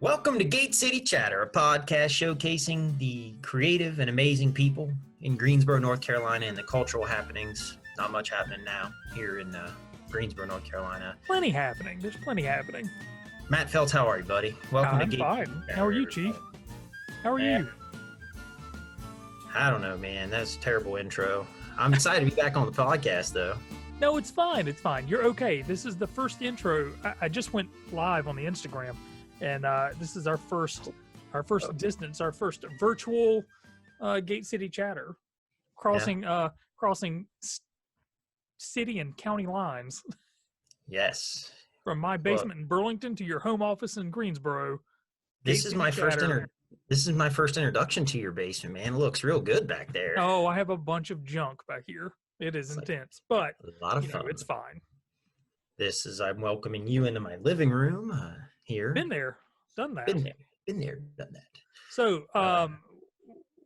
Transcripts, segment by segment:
Welcome to Gate City Chatter, a podcast showcasing the creative and amazing people in Greensboro, North Carolina, and the cultural happenings. Not much happening now here in Greensboro, North Carolina. Plenty happening. There's plenty happening. Matt Feltz, how are you, buddy? Welcome to Gate fine. City How are you, Chief? How are you? I don't know, man. That's a terrible intro. I'm excited to be back on the podcast, though. No, it's fine. It's fine. You're okay. This is the first intro. I just went live on the Instagram, and this is our first distance, our first virtual Gate City Chatter, crossing city and county lines. Yes. From my basement in Burlington to your home office in Greensboro. This is my first introduction to your basement, man. It looks real good back there. Oh, I have a bunch of junk back here. It is intense, but a lot of fun. It's fine. I'm welcoming you into my living room here. Been there, done that. Been there, done that. So,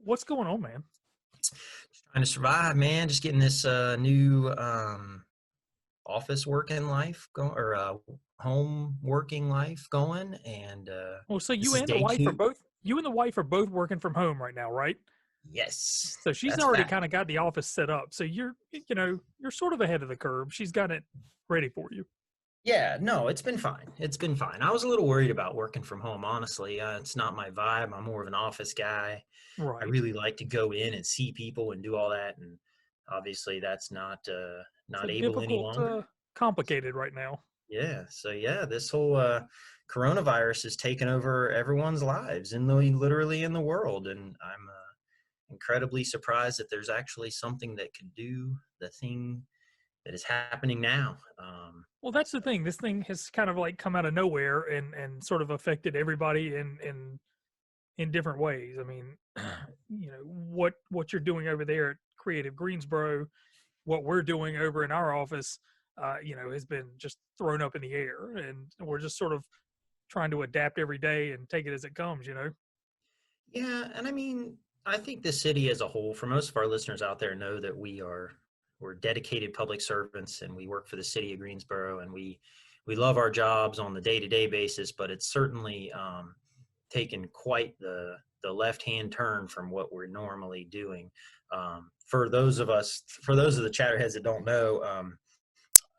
what's going on, man? Just trying to survive, man. Just getting this new office working life going, or home working life going, and so you and the wife are both working from home right now, right? Yes. So she's already kind of got the office set up. So you're sort of ahead of the curve. She's got it ready for you. Yeah, no, it's been fine. I was a little worried about working from home, honestly. It's not my vibe. I'm more of an office guy. Right. I really like to go in and see people and do all that, and obviously that's not able any longer. Complicated right now. Yeah. So this whole coronavirus has taken over everyone's lives literally in the world, and I'm incredibly surprised that there's actually something that could do the thing that is happening now. Well, that's the thing. This thing has kind of like come out of nowhere and sort of affected everybody in different ways. I mean, what you're doing over there at Creative Greensboro, what we're doing over in our office, has been just thrown up in the air, and we're just sort of trying to adapt every day and take it as it comes, Yeah. And I mean, I think the city as a whole, for most of our listeners out there, know that we're dedicated public servants, and we work for the city of Greensboro, and we love our jobs on the day-to-day basis, but it's certainly taken quite the left-hand turn from what we're normally doing. For those of the chatterheads that don't know,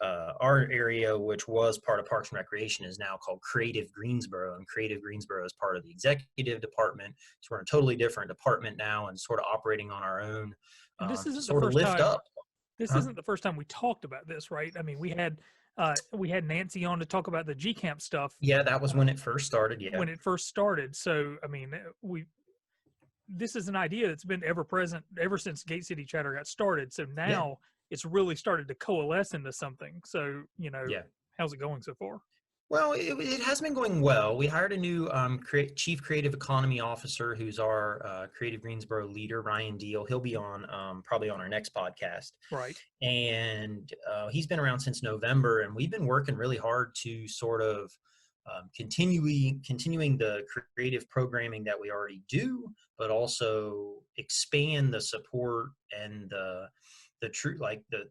our area, which was part of Parks and Recreation, is now called Creative Greensboro, and Creative Greensboro is part of the executive department. So we're in a totally different department now and sort of operating on our own. And this isn't sort of lift up. This isn't the first time we talked about this, right? I mean, we had Nancy on to talk about the G Camp stuff. Yeah, that was when it first started. Yeah, when it first started. So, I mean, this is an idea that's been ever present ever since Gate City Chatter got started. So now it's really started to coalesce into something. So, how's it going so far? Well, it has been going well. We hired a new chief creative economy officer, who's our Creative Greensboro leader, Ryan Deal. He'll be on probably on our next podcast. Right. And he's been around since November, and we've been working really hard to sort of continuing the creative programming that we already do, but also expand the support and the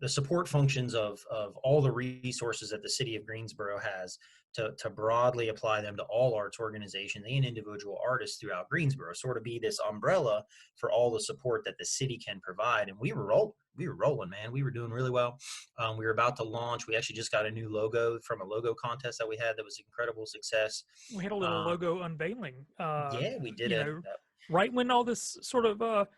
support functions of all the resources that the city of Greensboro has to broadly apply them to all arts organizations and individual artists throughout Greensboro, sort of be this umbrella for all the support that the city can provide. And we were rolling, man. We were doing really well. We were about to launch. We actually just got a new logo from a logo contest that we had that was an incredible success. We had a little logo unveiling. We did it. Right when all this sort of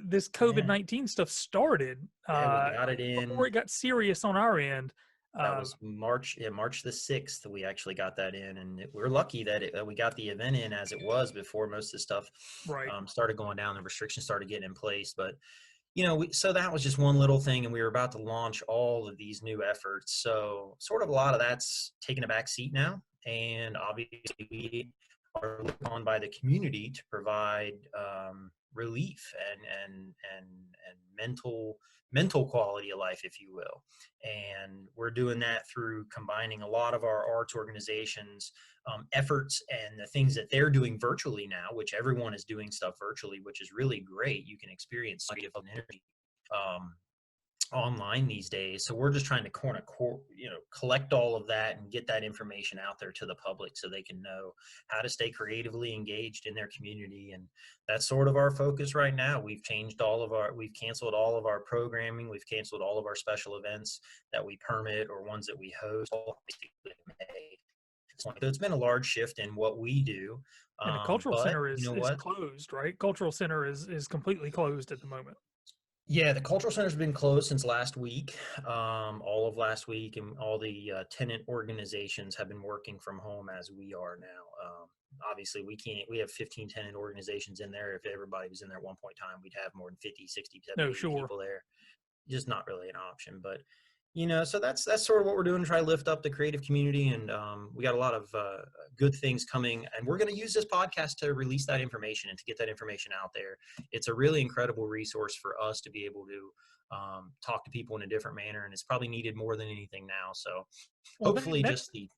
this COVID-19 stuff started, we got it in before it got serious on our end. That was March the 6th. We actually got that in, and we're lucky that we got the event in as it was before most of the stuff started going down. The restrictions started getting in place, but so that was just one little thing, and we were about to launch all of these new efforts. So sort of a lot of that's taken a back seat now, and obviously we are looked on by the community to provide relief and mental quality of life, if you will. And we're doing that through combining a lot of our arts organizations efforts and the things that they're doing virtually now, which everyone is doing stuff virtually, which is really great. You can experience creative energy online these days. So we're just trying to collect all of that and get that information out there to the public so they can know how to stay creatively engaged in their community. And that's sort of our focus right now. We've canceled all of our programming. We've canceled all of our special events that we permit or ones that we host. So it's been a large shift in what we do. And the cultural But center you know is what? closed, right? Cultural center is completely closed at the moment. Yeah, the cultural center's been closed since last week, all of last week, and all the tenant organizations have been working from home as we are now. Obviously, we can't, we have 15 tenant organizations in there. If everybody was in there at one point in time, we'd have more than 50, 60, No, 70, 80 sure. people there. Just not really an option. But so that's sort of what we're doing to try to lift up the creative community. And we got a lot of good things coming, and we're going to use this podcast to release that information and to get that information out there. It's a really incredible resource for us to be able to talk to people in a different manner, and it's probably needed more than anything now. So Well, hopefully just the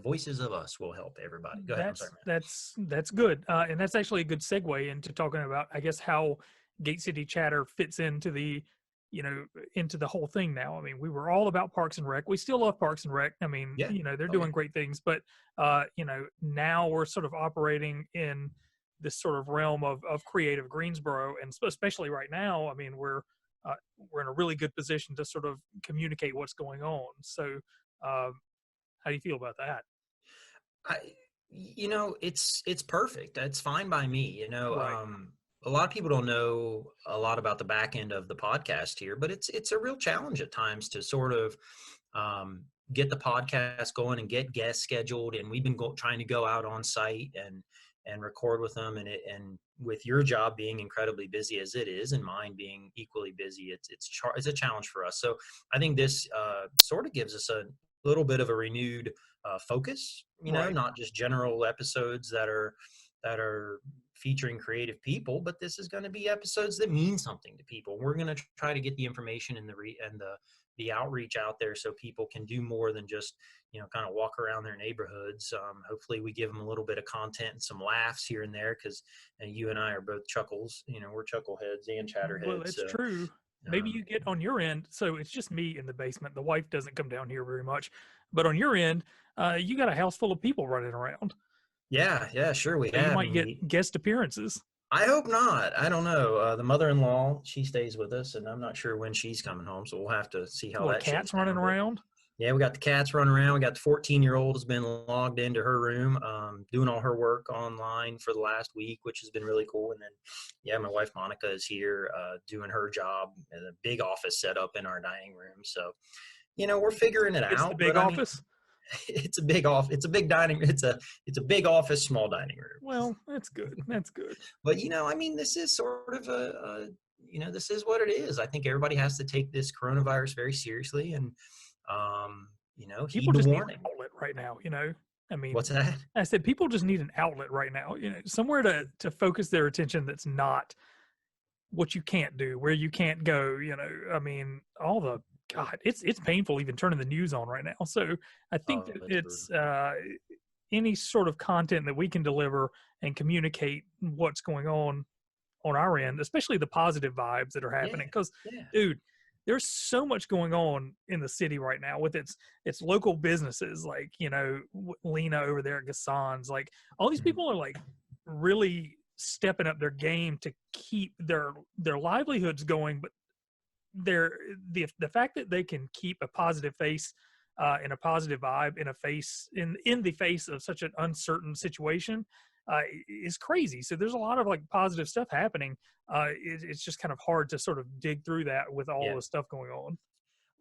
voices of us will help everybody. Go ahead. I'm sorry, man. that's good, and that's actually a good segue into talking about, I guess, how Gate City Chatter fits into the into the whole thing now. I mean, we were all about Parks and Rec. We still love Parks and Rec. I mean, Yeah. they're Oh, yeah. doing great things, but now we're sort of operating in this sort of realm of creative Greensboro, and especially right now. I mean, we're in a really good position to sort of communicate what's going on. So, how do you feel about that? It's perfect. It's fine by me. Right. A lot of people don't know a lot about the back end of the podcast here, but it's a real challenge at times to sort of get the podcast going and get guests scheduled. And we've been trying to go out on site and record with them. And with your job being incredibly busy as it is, and mine being equally busy, it's a challenge for us. So I think this sort of gives us a little bit of a renewed focus. Right. Not just general episodes that are featuring creative people, but this is going to be episodes that mean something to people. We're going to try to get the information and the outreach out there so people can do more than just kind of walk around their neighborhoods. Hopefully we give them a little bit of content and some laughs here and there, because you and I are both chuckles. We're chuckleheads and chatterheads. Well, it's true. Maybe you get on your end. So it's just me in the basement. The wife doesn't come down here very much, but on your end, you got a house full of people running around. Yeah, sure. We So have. you might get guest appearances. I hope not. I don't know. The mother-in-law, she stays with us, and I'm not sure when she's coming home, so we'll have to see how What, that shakes cats running down. around? Yeah, we got the cats running around. We got the 14-year-old has been logged into her room, doing all her work online for the last week, which has been really cool. And then, yeah, my wife Monica is here doing her job in a big office set up in our dining room. So, we're figuring it It's the out. big But I mean, office. it's a big off. It's a big dining. It's a big office, small dining room. Well, that's good. That's good. But I mean, this is sort of this is what it is. I think everybody has to take this coronavirus very seriously, and People heed the just need an warning. outlet right now. I mean, What's that? I said people just need an outlet right now. Somewhere to focus their attention that's not what you can't do, where you can't go. I mean, all the God, it's painful even turning the news on right now. So I think that it's any sort of content that we can deliver and communicate what's going on our end, especially the positive vibes that are happening. Because, dude, there's so much going on in the city right now with its local businesses, like Lena over there at Gassan's. Like all these people are like really stepping up their game to keep their livelihoods going, but the fact that they can keep a positive face and a positive vibe in the face of such an uncertain situation is crazy. So there's a lot of like positive stuff happening. It's just kind of hard to sort of dig through that with all the stuff going on.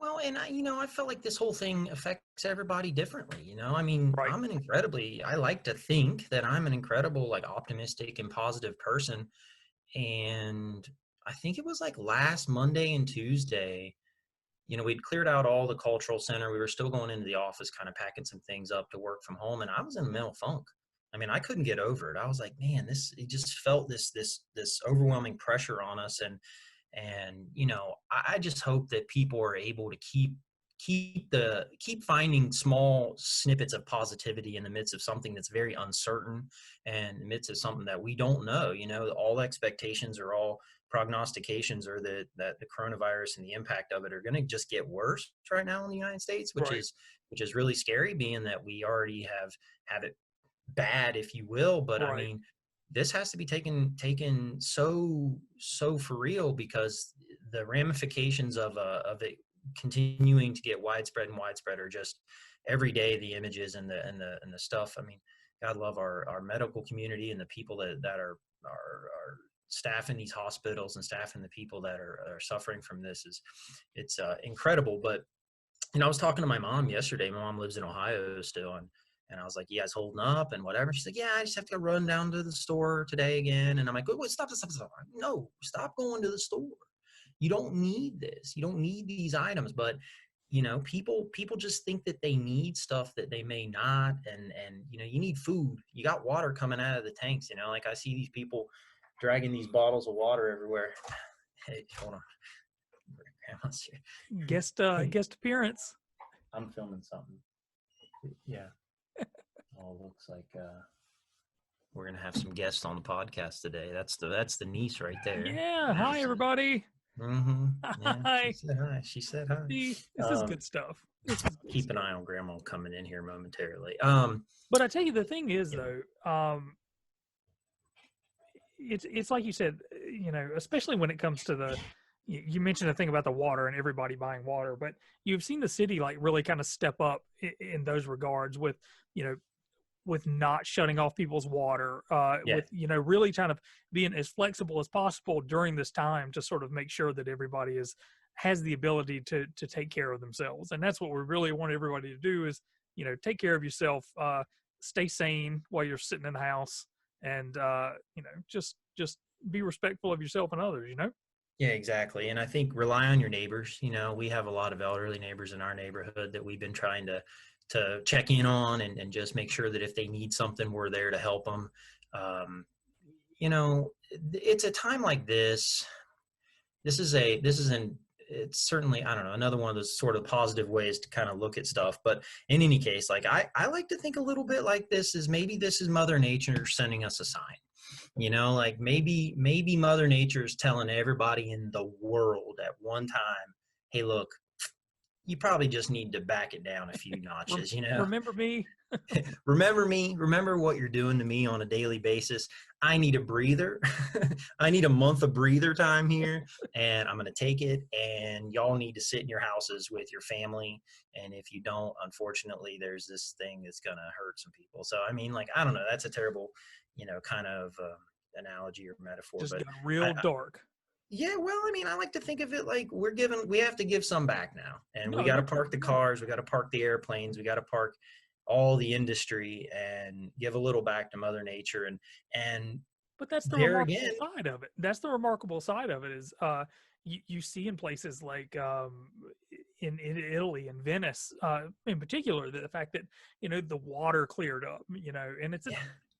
Well, and I felt like this whole thing affects everybody differently. I mean, Right. I like to think that I'm an incredible, like, optimistic and positive person. And I think it was like last Monday and Tuesday, we'd cleared out all the cultural center. We were still going into the office, kind of packing some things up to work from home. And I was in a mental funk. I mean, I couldn't get over it. I was like, man, it just felt this overwhelming pressure on us. And I just hope that people are able to keep keep finding small snippets of positivity in the midst of something that's very uncertain, and in the midst of something that we don't know. All expectations or all prognostications are that the coronavirus and the impact of it are going to just get worse right now in the United States, which Right. is really scary, being that we already have it bad, if you will. But I Right. mean, this has to be taken so for real, because the ramifications of it continuing to get widespread are just every day. The images and the stuff. I mean, God love our medical community and the people that are staffing these hospitals and staffing the people that are suffering from this. It's incredible. But I was talking to my mom yesterday. My mom lives in Ohio still, and I was like, "You guys holding up and whatever?" She's like, "Yeah, I just have to go run down to the store today again." And I'm like, "Wait, stop, stop, stop, stop. No, stop going to the store. You don't need this. You don't need these items." But people just think that they need stuff that they may not. And you need food. You got water coming out of the tanks. Like I see these people dragging these bottles of water everywhere. Hey, hold on. Grandma's here. Hey, Guest appearance. I'm filming something. Yeah. Oh, looks like we're gonna have some guests on the podcast today. That's the niece right there. Yeah. Hi, everybody. Mm-hmm. Yeah, she Hi. said hi. She said hi. See, this is good stuff. This is good Keep stuff. an eye on Grandma coming in here momentarily. But I tell you, the thing is, Yeah, though, it's like you said, especially when it comes to you mentioned a thing about the water and everybody buying water, but you've seen the city like really kind of step up in those regards with, you know, with not shutting off people's water, yeah, with really kind of being as flexible as possible during this time to sort of make sure that everybody has the ability to take care of themselves. And that's what we really want everybody to do is take care of yourself, stay sane while you're sitting in the house, and just be respectful of yourself and others. yeah, exactly. And I think rely on your neighbors. We have a lot of elderly neighbors in our neighborhood that we've been trying to check in on, and just make sure that if they need something, we're there to help them. Um, it's a time like this. It's certainly, I don't know, another one of those sort of positive ways to kind of look at stuff. But in any case, like I like to think a little bit like this is Mother Nature sending us a sign. Like maybe Mother Nature is telling everybody in the world at one time, hey, look, you probably just need to back it down a few notches. Remember me. Remember me. Remember what you're doing to me on a daily basis. I need a breather. I need a month of breather time here, and I'm going to take it. And y'all need to sit in your houses with your family. And if you don't, unfortunately, there's this thing that's going to hurt some people. So, I mean, like, I don't know. That's a terrible, kind of analogy or metaphor. Just But got real dark. yeah, well, I mean, I like to think of it like we have to give some back now. And we No, got to you're park the cars, we got to park the airplanes, we got to park all the industry and give a little back to Mother Nature. And But that's the there remarkable again, side of it. That's the remarkable side of it is you see in places like in Italy and Venice in particular the fact that the water cleared up, and yeah,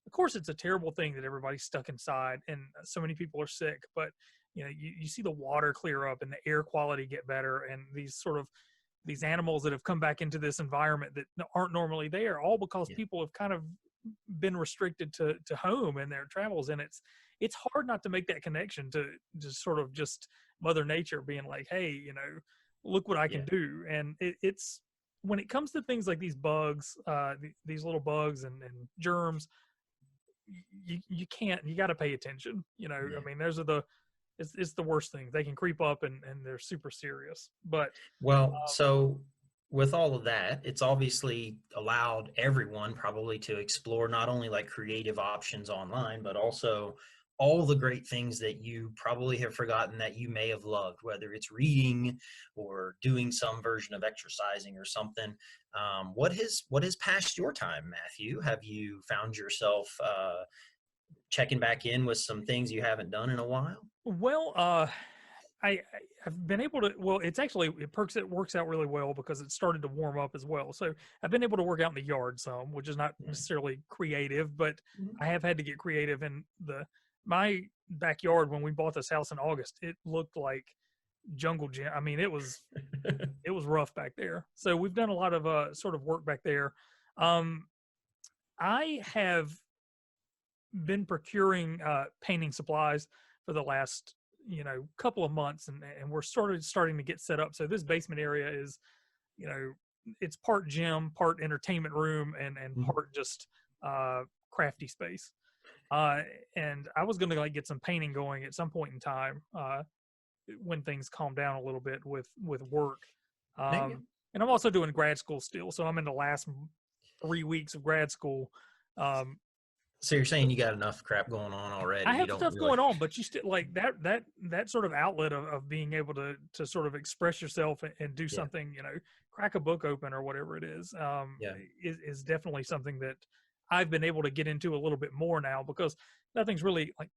of course it's a terrible thing that everybody's stuck inside and so many people are sick, but you see the water clear up and the air quality get better, and these animals that have come back into this environment that aren't normally there, all because yeah, people have kind of been restricted to home and their travels. And it's hard not to make that connection to sort of just Mother Nature being like, hey, look what I yeah, can do. And it's when it comes to things like these bugs, these little bugs and germs, you got to pay attention. yeah. I mean, it's the worst thing. They can creep up and they're super serious. But Well, so with all of that, it's obviously allowed everyone probably to explore not only like creative options online, but also all the great things that you probably have forgotten that you may have loved, whether it's reading or doing some version of exercising or something. What has passed your time, Matthew? Have you found yourself checking back in with some things you haven't done in a while? well, I've been able to. Well, it works out really well because it started to warm up as well. So I've been able to work out in the yard some, which is not necessarily creative, but Mhm. I have had to get creative in my backyard. When we bought this house in August, it looked like jungle gym. I mean, it was rough back there. So we've done a lot of sort of work back there. Um, I have been procuring painting supplies for the last couple of months, and we're sort of starting to get set up. So this basement area is, it's part gym, part entertainment room, and Mhm. part just crafty space. And I was going to like get some painting going at some point in time when things calm down a little bit with work. There you go. And I'm also doing grad school still, so I'm in the last 3 weeks of grad school. Um, So you're saying you got enough crap going on already? I You have don't stuff really. going on, but you still like that sort of outlet of being able to sort of express yourself and do Yeah. something, crack a book open or whatever it Yeah. is definitely something that I've been able to get into a little bit more now, because nothing's really like,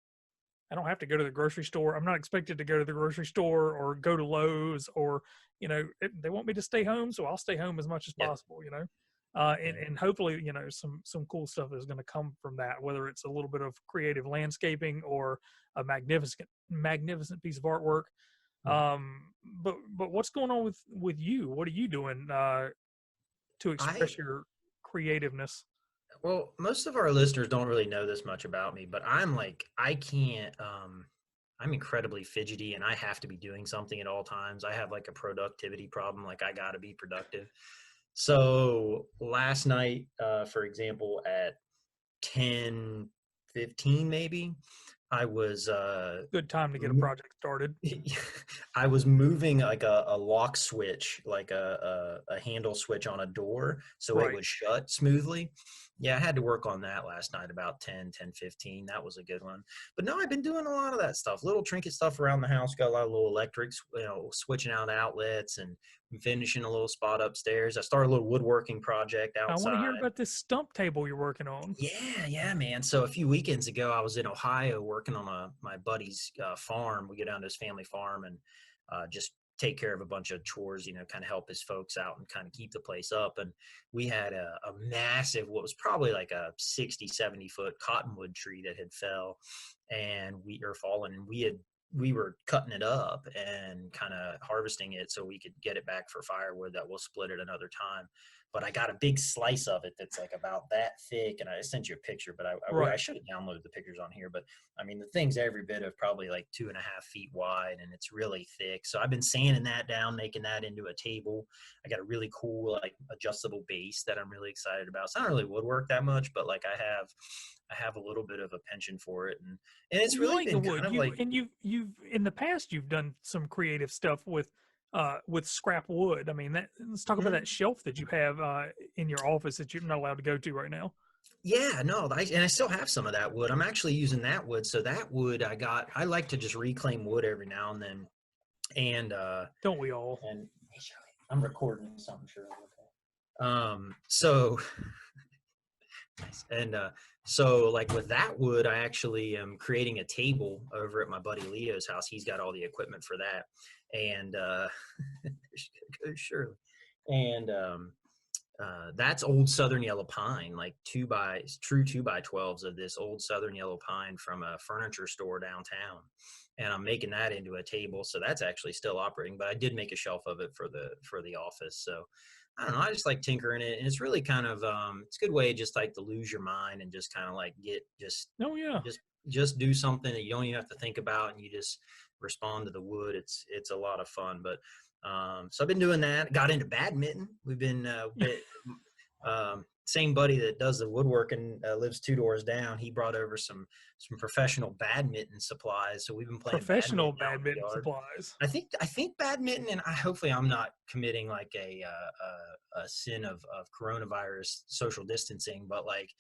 I don't have to go to the grocery store. I'm not expected to go to the grocery store or go to Lowe's or, they want me to stay home, so I'll stay home as much as Yeah. possible. Yeah. And hopefully, some cool stuff is going to come from that, whether it's a little bit of creative landscaping or a magnificent piece of artwork. Mhm. But what's going on with you? What are you doing to I express your creativeness? Well, most of our listeners don't really know this much about me, but I'm like I can't I'm incredibly fidgety and I have to be doing something at all times. I have like a productivity problem, like I got to be productive. So, last night for example at 10:15 maybe, I was Good time to get a project started. I was moving like a lock switch, like a handle switch on a door so it Right. would shut smoothly. Yeah, I had to work on that last night about 10:15. That was a good one. But no, I've been doing a lot of that stuff, little trinket stuff around the house. Got a lot of little electrics, switching out outlets and finishing a little spot upstairs. I started a little woodworking project I want to hear outside. about this stump table you're working on. Yeah, man. So a few weekends ago, I was in Ohio working on my buddy's farm. We go down to his family farm and just take care of a bunch of chores, kind of help his folks out and kind of keep the place up. And we had a massive, what was probably like a 60, 70-foot cottonwood tree that had fell and we or fallen. And we were cutting it up and kind of harvesting it so we could get it back for firewood that we'll split it another time. But I got a big slice of it that's like about that thick, and I sent you a picture, but I Right. should have downloaded the pictures on here. But I mean, the thing's every bit of probably like 2.5 feet wide, and it's really thick. So I've been sanding that down, making that into a table. I got a really cool like adjustable base that I'm really excited about. It's not really woodwork that much, but like I have a little bit of a penchant for it, and Well, it's you really like the been kind wood. of like. You've in the past you've done some creative stuff with scrap wood. I mean, let's talk about Mhm. that shelf that you have in your office that you're not allowed to go to right now. Yeah, no, and I still have some of that wood. I'm actually using that wood. So that wood I like to just reclaim wood every now and then. And Don't we all? and hey, Shirley, I'm recording something, Shirley. Okay. So nice. And so like with that wood, I actually am creating a table over at my buddy Leo's house. He's got all the equipment for that. And there she goes, Shirley. And that's old southern yellow pine, like true 2x12s of this old southern yellow pine from a furniture store downtown, and I'm making that into a table. So that's actually still operating, but I did make a shelf of it for the office. So I don't know, I just like tinkering it, and it's really kind of it's a good way just like to lose your mind and just kind of like get Oh yeah. just just do something that you don't even have to think about, and you just respond to the wood. It's a lot of fun. But so I've been doing that. Got into badminton. We've been same buddy that does the woodworking lives 2 doors down. He brought over some professional badminton supplies, so we've been playing Professional badminton out in the badminton yard. supplies. I think badminton, and hopefully I'm not committing like a sin of coronavirus social distancing, but like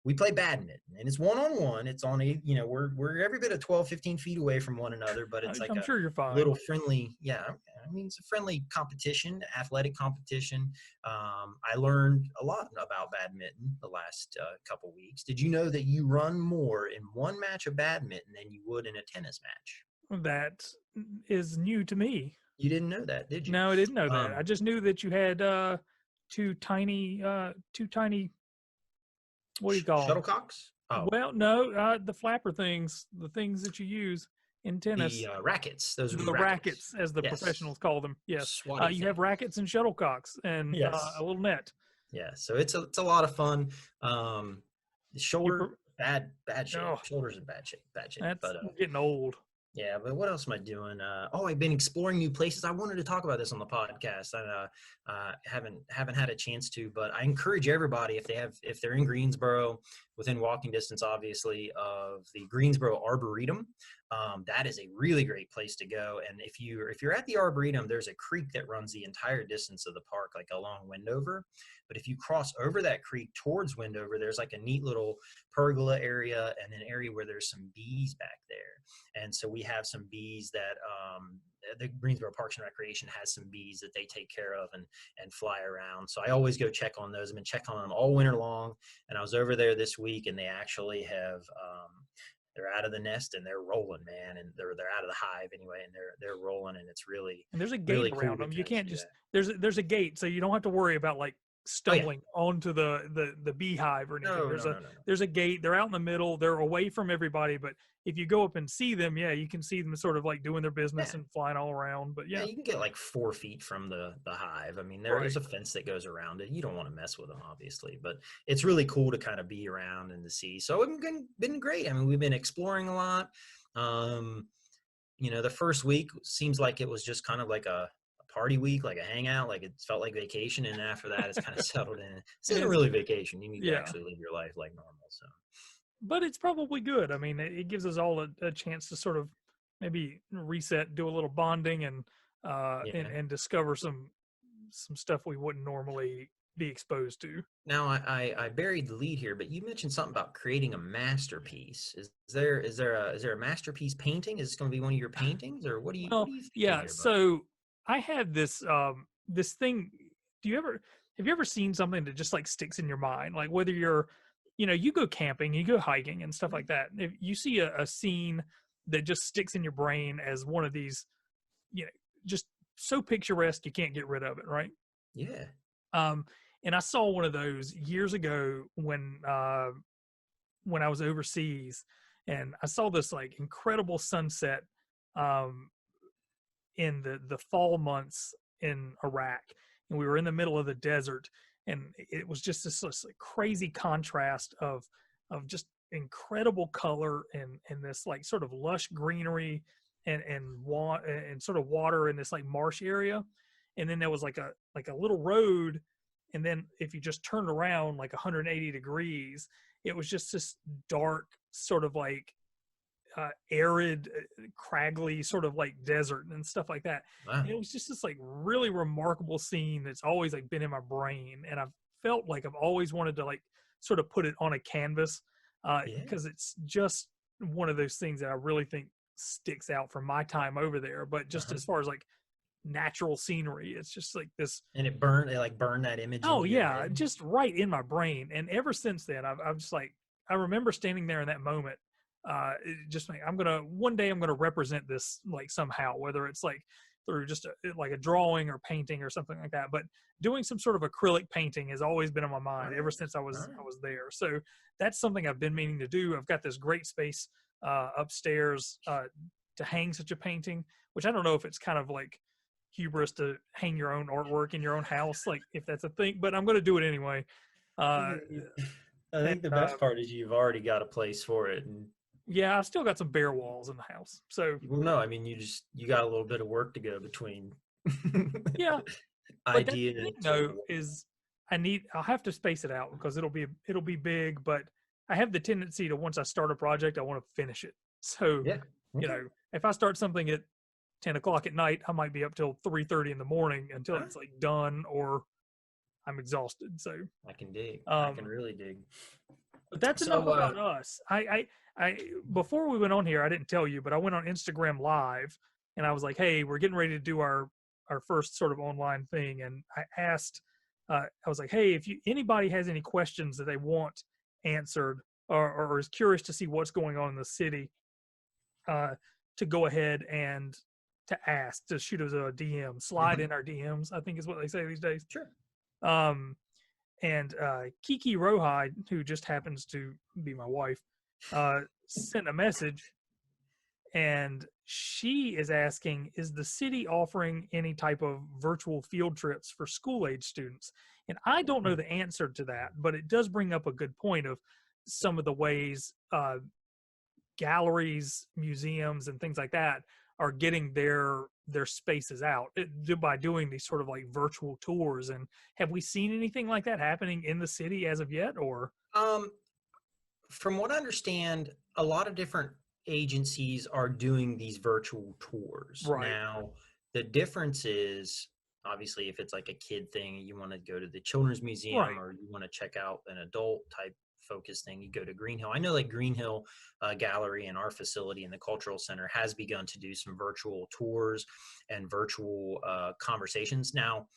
we play badminton and it's one-on-one. It's on we're every bit of 12, 15 feet away from one another, but it's like I'm a sure you're fine. little friendly. Yeah, I mean, it's a friendly competition, athletic competition. I learned a lot about badminton the last couple weeks. Did you know that you run more in one match of badminton than you would in a tennis match? That is new to me. You didn't know that, did you? No, I didn't know that. I Um, just knew that you had two tiny, what do you call them? Shuttlecocks? Oh, Well, no, the flapper things, the things that you use. in tennis. The rackets. Those would be The rackets. rackets, as the Yes. professionals call them. Yes. Swatty You thing. have rackets and shuttlecocks and Yes. a little net. Yeah. So it's a lot of fun. The You, shoulder, bad shape. oh, Shoulders in bad shape. Bad shape. that's But getting old. yeah, but what else am I doing? I've been exploring new places. I wanted to talk about this on the podcast. I haven't had a chance to, but I encourage everybody if they're in Greensboro, within walking distance, obviously, of the Greensboro Arboretum. That is a really great place to go. And if you're at the Arboretum, there's a creek that runs the entire distance of the park, like along Wendover. But if you cross over that creek towards Wendover, there's like a neat little pergola area and an area where there's some bees back there. And so we have some bees that the Greensboro Parks and Recreation has some bees that they take care of and fly around. So I always go check on those. I've been checking on them all winter long. And I was over there this week, and they actually have they're out of the nest and they're rolling, man. And they're out of the hive anyway, and they're rolling, and it's really, And there's a gate really cool around them. You can't see just that. there's a gate, so you don't have to worry about like Oh yeah. stumbling onto the beehive or anything. No, no, no, no, no. There's a gate. They're out in the middle. They're away from everybody. But if you go up and see them, yeah, you can see them sort of like doing their business Yeah. and flying all around. But Yeah, yeah, you can get like 4 feet from the hive. I mean, right. there's a fence that goes around it. You don't want to mess with them, obviously, but it's really cool to kind of be around and to see. So it's been great. I mean, we've been exploring a lot. The first week seems like it was just kind of like a party week, like a hangout, like it felt like vacation. And after that, it's kind of settled in. This isn't really vacation. You need to Yeah. actually live your life like normal. So, But it's probably good. I mean, it gives us all a chance to sort of maybe reset, do a little bonding, and yeah. and discover some stuff we wouldn't normally be exposed to. Now I buried the lead here, but you mentioned something about creating a masterpiece. Is there a masterpiece painting? Is this going to be one of your paintings, or what are you Well, thinking yeah. here, bud? So I had this thing. Have you ever seen something that just like sticks in your mind? Like whether you're, you go camping, you go hiking and stuff like that. If you see a scene that just sticks in your brain as one of these, just so picturesque you can't get rid of it, right? Yeah. And I saw one of those years ago when I was overseas, and I saw this like incredible sunset in the fall months in Iraq, and we were in the middle of the desert, and it was just this like crazy contrast of just incredible color and this like sort of lush greenery and sort of water in this like marsh area, and then there was like a little road, and then if you just turned around like 180 degrees, it was just this dark sort of like arid, craggly sort of like desert and stuff like that. Wow. And it was just this like really remarkable scene that's always like been in my brain, and I've felt like I've always wanted to like sort of put it on a canvas because it's just one of those things that I really think sticks out from my time over there. But just as far as like natural scenery, it's just like this. And it burned that image. Oh into your yeah, head? just right in my brain. And ever since then, I've just like, I remember standing there in that moment. Just like one day I'm gonna represent this like somehow, whether it's like through just like a drawing or painting or something like that. But doing some sort of acrylic painting has always been on my mind ever since I was there. So that's something I've been meaning to do. I've got this great space upstairs to hang such a painting, which I don't know if it's kind of like hubris to hang your own artwork in your own house, like if that's a thing, but I'm going to do it anyway. I think the best part is you've already got a place for it. And yeah, I've still got some bare walls in the house. So well, no, I mean, you got a little bit of work to go between. Yeah. Idea. But the thing, though, is I'll have to space it out because it'll be big, but I have the tendency to, once I start a project, I want to finish it. So, Yeah. Okay. if I start something at 10 o'clock at night, I might be up till 3:30 in the morning until it's like done or I'm exhausted. So I can dig. I can really dig. But that's enough about us. I before we went on here, I didn't tell you, but I went on Instagram Live and I was like, hey, we're getting ready to do our first sort of online thing. And I asked, I was like, hey, if anybody has any questions that they want answered or is curious to see what's going on in the city, to go ahead and to ask, to shoot us a DM, slide in our DMs, I think is what they say these days. Sure. And Kiki Rohide, who just happens to be my wife, sent a message, and she is asking, is the city offering any type of virtual field trips for school age students? And I don't know the answer to that, but it does bring up a good point of some of the ways galleries, museums, and things like that are getting their spaces out by doing these sort of like virtual tours. And have we seen anything like that happening in the city as of yet? Or From what I understand, a lot of different agencies are doing these virtual tours. right, Now, the difference is obviously if it's like a kid thing, you want to go to the children's museum right, or you want to check out an adult type focus thing, you go to Green Hill. I know like Green Hill Gallery in our facility in the Cultural Center has begun to do some virtual tours and virtual conversations. Now,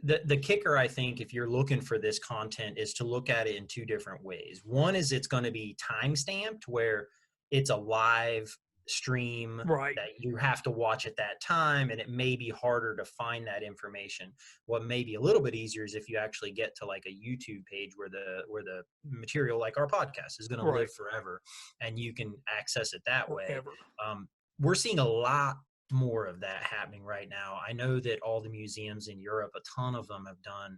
the kicker, I think, if you're looking for this content, is to look at it in two different ways. One is it's going to be time stamped, where it's a live stream right, that you have to watch at that time, and it may be harder to find that information. What may be a little bit easier is if you actually get to like a YouTube page where the material, like our podcast, is going to right, live forever, and you can access it that way. forever. We're seeing a lot more of that happening right now. I know that all the museums in Europe, a ton of them have done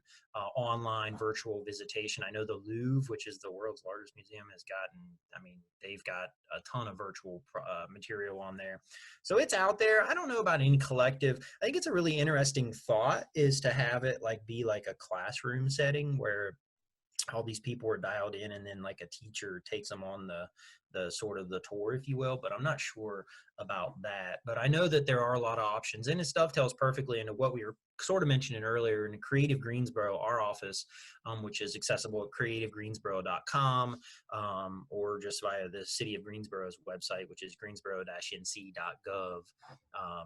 online virtual visitation. I know the Louvre, which is the world's largest museum, has gotten, I mean, they've got a ton of virtual material on there. So it's out there. I don't know about any collective. I think it's a really interesting thought is to have it like be like a classroom setting where all these people are dialed in and then like a teacher takes them on the sort of the tour, if you will, but I'm not sure about that. But I know that there are a lot of options, and it dovetails perfectly into what we were sort of mentioning earlier in Creative Greensboro, our office, which is accessible at creativegreensboro.com, or just via the City of Greensboro's website, which is greensboro-nc.gov.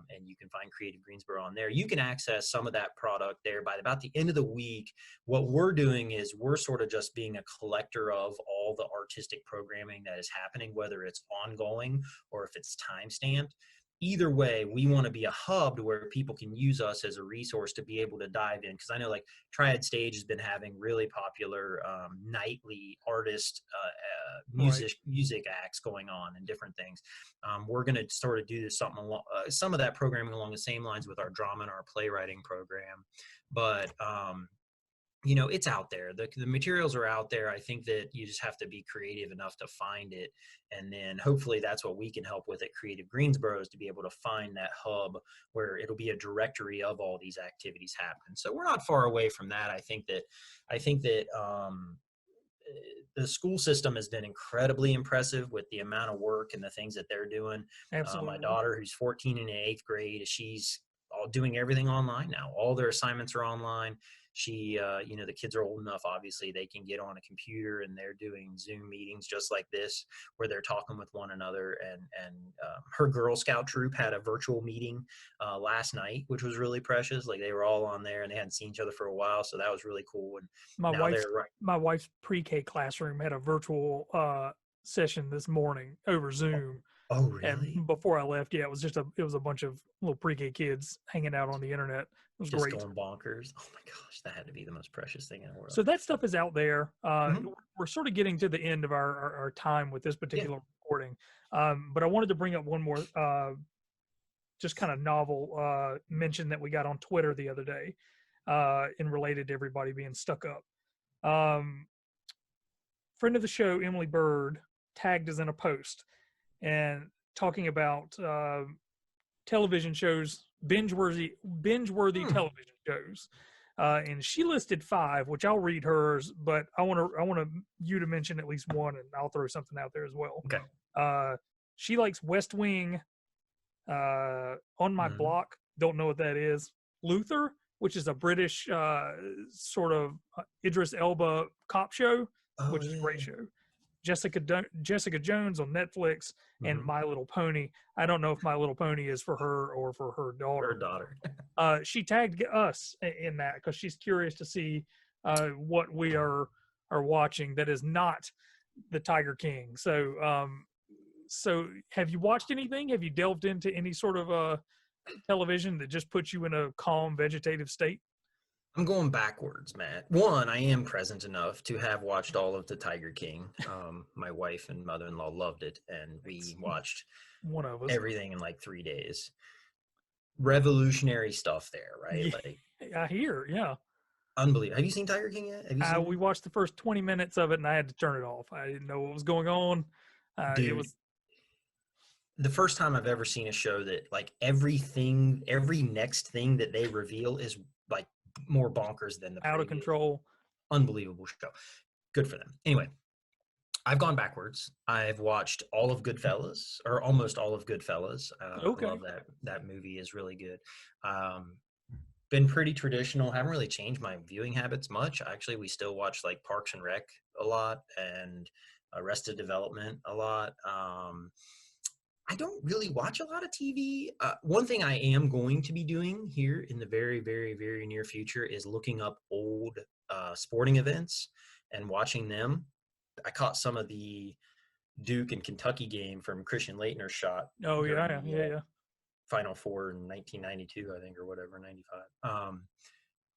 And you can find Creative Greensboro on there. You can access some of that product there. By about the end of the week, what we're doing is we're sort of just being a collector of all the artistic programming that is happening, whether it's ongoing or if it's time stamped. Either way, we want to be a hub to where people can use us as a resource to be able to dive in. Because I know like Triad Stage has been having really popular nightly artist music acts going on and different things. We're going to sort of do something some of that programming along the same lines with our drama and our playwriting program. But you know, it's out there. The materials are out there. I think that you just have to be creative enough to find it. And then hopefully that's what we can help with at Creative Greensboro, is to be able to find that hub where it'll be a directory of all these activities happening. So we're not far away from that. I think that the school system has been incredibly impressive with the amount of work and the things that they're doing. Absolutely. My daughter, who's 14 in 8th grade, she's all doing everything online now. All their assignments are online. She, you know, the kids are old enough, obviously, they can get on a computer and they're doing Zoom meetings just like this, where they're talking with one another. And her Girl Scout troop had a virtual meeting last night, which was really precious. Like they were all on there and they hadn't seen each other for a while. So that was really cool. And my wife's pre-K classroom had a virtual session this morning over Zoom. Oh, really? And before I left, yeah, it was a bunch of little pre-K kids hanging out on the internet. It was just great. Going bonkers. Oh my gosh, that had to be the most precious thing in the world. So that stuff is out there. We're sort of getting to the end of our time with this particular recording. But I wanted to bring up one more just kind of novel mention that we got on Twitter the other day and related to everybody being stuck up. Friend of the show, Emily Bird, tagged us in a post and talking about television shows, binge-worthy television shows. And she listed 5, which I'll read hers, but I want you to mention at least one, and I'll throw something out there as well. Okay. She likes West Wing, On My Block, don't know what that is. Luther, which is a British sort of Idris Elba cop show, which is a great show. Jessica Jones on Netflix, and My Little Pony. I don't know if My Little Pony is for her or for her daughter. Her daughter. She tagged us in that because she's curious to see what we are watching that is not the Tiger King. So, so have you watched anything? Have you delved into any sort of television that just puts you in a calm vegetative state? I'm going backwards, Matt. One, I am present enough to have watched all of the Tiger King. My wife and mother-in-law loved it, and It's we watched one of us. everything in like 3 days. Revolutionary stuff there, right? Yeah, Like I hear. Yeah. unbelievable. Have you seen Tiger King yet? Have you seen We it? watched the first 20 minutes of it and I had to turn it off. I didn't know what was going on. It Dude, was the first time I've ever seen a show that like everything, every next thing that they reveal is like more bonkers than the out of previous. control. Unbelievable show. Good for them. Anyway, I've gone backwards. I've watched all of Goodfellas, or almost all of Goodfellas. I love Okay. that movie is really good. Um, been pretty traditional. Haven't really changed my viewing habits much. Actually, we still watch like Parks and Rec a lot and Arrested Development a lot. I don't really watch a lot of TV. One thing I am going to be doing here in the very, very, very near future is looking up old sporting events and watching them. I caught some of the Duke and Kentucky game from Christian Leitner's shot Oh during yeah, the yeah, yeah. Final Four in 1992, I think, or whatever, 95.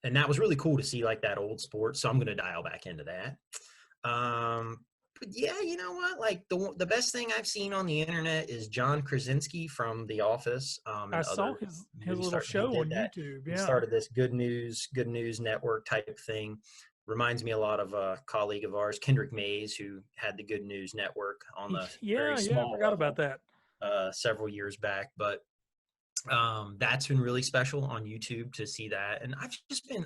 And that was really cool to see like that old sport. So I'm going to dial back into that. But yeah, you know what? Like the best thing I've seen on the internet is John Krasinski from The Office I and saw other his movies. little He show did on that. YouTube. He Yeah. started this Good News Network type thing. Reminds me a lot of a colleague of ours, Kendrick Mays, who had the Good News Network on the very Yeah, yeah, I small forgot about level that. several years back. But that's been really special on YouTube to see that. And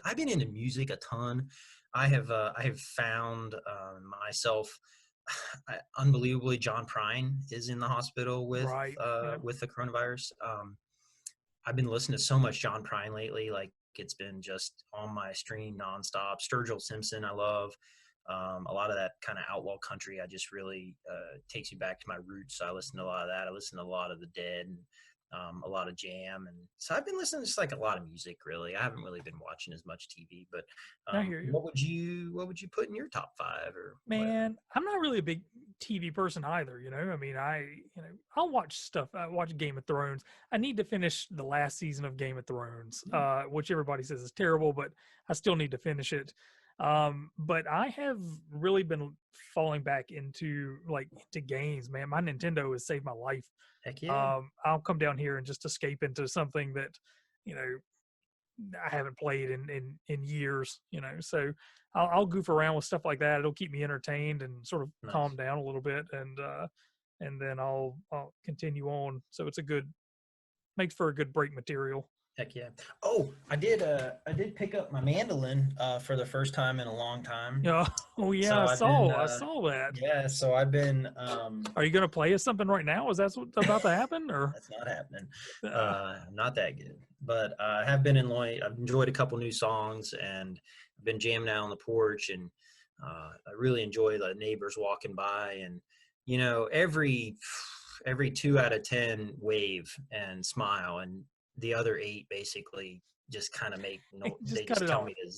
I've been into music a ton. I have found myself unbelievably. John Prine is in the hospital Right. Yeah. with the coronavirus. I've been listening to so much John Prine lately. Like it's been just on my stream nonstop. Sturgill Simpson, I love. A lot of that kind of outlaw country. I just really takes you back to my roots. So I listen to a lot of that. I listen to a lot of the Dead and a lot of Jam, and so I've been listening to just like a lot of music. Really, I haven't really been watching as much TV. But I hear you. what would you put in your top five or whatever? Man, I'm not really a big TV person either, you know. I mean, I'll watch stuff. I watch Game of Thrones. I need to finish the last season of Game of Thrones, which everybody says is terrible, but I still need to finish it. But I have really been falling back into games, man. My Nintendo has saved my life. Heck yeah, I'll come down here and just escape into something that, you know, I haven't played in years, you know. So I'll goof around with stuff like that. It'll keep me entertained and sort of calm nice. down a little bit, and then I'll continue on. So it's a good makes for a good break material. Heck yeah. Oh, I did pick up my mandolin for the first time in a long time. Yeah. Oh yeah, So I've been I saw that. yeah, so I've been Are you gonna play us something right now? Is that what's about to happen? Or that's not happening. uh, I'm not that good. But I have been I've enjoyed a couple new songs and I've been jamming out on the porch and I really enjoy the neighbors walking by and you know, every 2 out of 10 wave and smile and the other 8 basically just kind of make no just they cut just it tell off. me to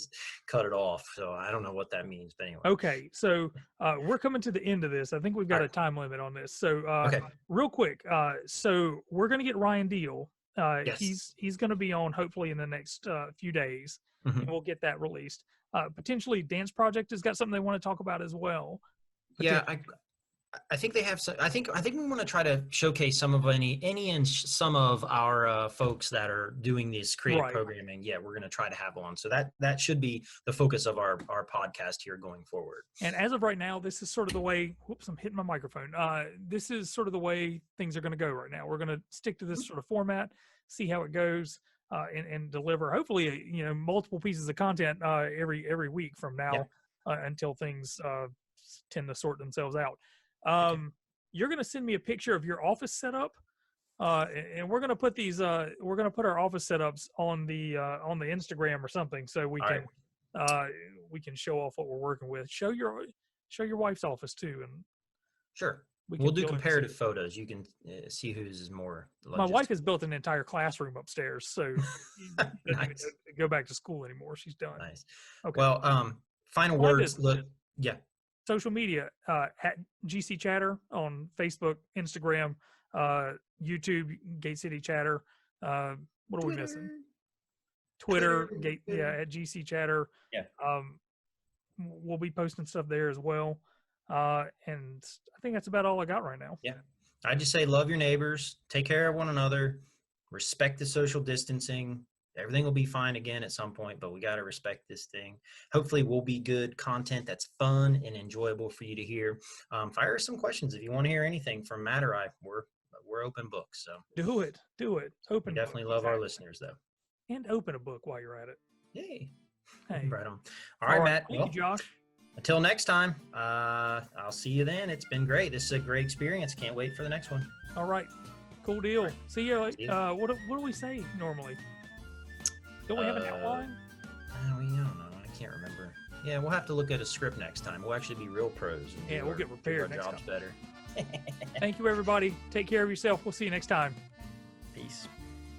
cut it off. So I don't know what that means, but anyway. Okay, so we're coming to the end of this. I think we've All got right. a time limit on this. So Okay. real quick, so we're gonna get Ryan Deal. Yes. He's gonna be on hopefully in the next few days, and Mhm. we'll get that released. Potentially, Dance Project has got something they want to talk about as well. Yeah, Potentially, I think they have some. I think we want to try to showcase some of any and some of our folks that are doing this creative right. programming. Yeah, we're going to try to have on. So that should be the focus of our podcast here going forward. And as of right now, this is sort of the way. Whoops, I'm hitting my microphone. This is sort of the way things are going to go right now. We're going to stick to this sort of format, see how it goes, and deliver hopefully multiple pieces of content every week from Yeah. now until things tend to sort themselves out. Okay. You're going to send me a picture of your office setup, and we're going to put we're going to put our office setups on the Instagram or something so All right. we can show off what we're working with. Show your wife's office too, and Sure. we We'll can do fill in the seat. comparative photos. You can see whose is more My wife has logistical. built an entire classroom upstairs, so she doesn't even Nice. go back to school anymore. She's done. Nice. Okay. Well, final My words. business. Look. Yeah. Social media at GC Chatter on Facebook, Instagram, YouTube, Gate City Chatter. What are we missing? Twitter. Twitter, at GC Chatter. Yeah. We'll be posting stuff there as well. And I think that's about all I got right now. Yeah. I just say love your neighbors, take care of one another, respect the social distancing. Everything will be fine again at some point, but we got to respect this thing. Hopefully we'll be good content that's fun and enjoyable for you to hear. Fire some questions if you want to hear anything from Matt or I. We're open books. So do it. Open. We definitely love our listeners though. And open a book while you're at it. Yay. Hey. Right on. All right, Matt. Thank you, Josh. Until next time, I'll see you then. It's been great. This is a great experience. Can't wait for the next one. All right. Cool deal. See you. What do we say normally? Don't we have an outline? I don't know. I can't remember. Yeah, we'll have to look at a script next time. We'll actually be real pros. And we'll get prepared next time. Better. Thank you, everybody. Take care of yourself. We'll see you next time. Peace.